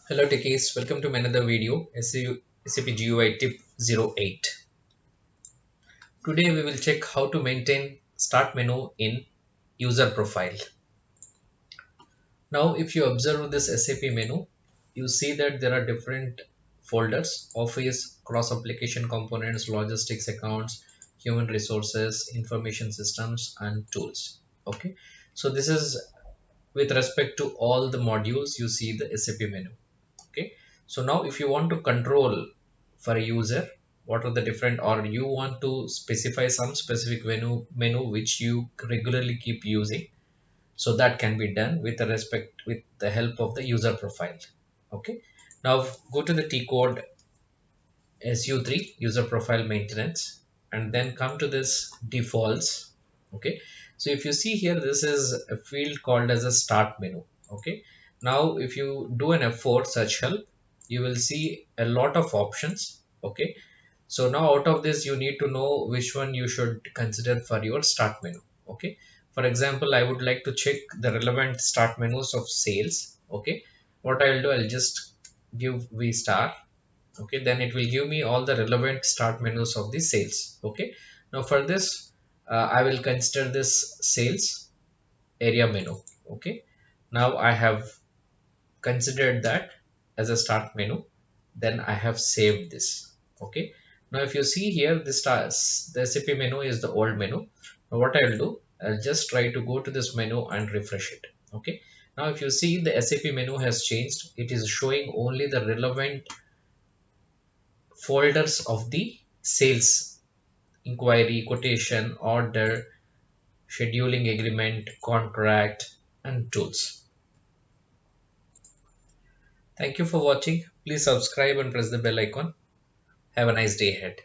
Hello techies, welcome to another video SAP GUI tip 08. Today we will check how to maintain start menu in user profile. Now if you observe this SAP menu, you see that there are different folders: Office, cross application components, logistics accounts, human resources, information systems and tools. Okay, so this is with respect to all the modules you see the SAP menu. Okay, so now if you want to control for a user what are the different, or you want to specify some specific menu which you regularly keep using, so that can be done with the help of the user profile. Okay, now go to the T code SU3 user profile maintenance and then come to this defaults. Okay, so if you see here, this is a field called as a start menu. Okay, now if you do an F4 search help, you will see a lot of options. Okay, so now out of this you need to know which one you should consider for your start menu. Okay, for example, I would like to check the relevant start menus of sales. Okay, what I will do, I'll just give V star. Okay, then it will give me all the relevant start menus of the sales. Okay, now for this I will consider this sales area menu. Okay, now I have considered that as a start menu, then I have saved this. Okay, now if you see here, the SAP menu is the old menu. Now what I will do, I'll just try to go to this menu and refresh it. Okay, now if you see, the SAP menu has changed. It is showing only the relevant folders of the sales: inquiry, quotation, order, scheduling agreement, contract and tools. Thank you for watching. Please subscribe and press the bell icon. Have a nice day ahead.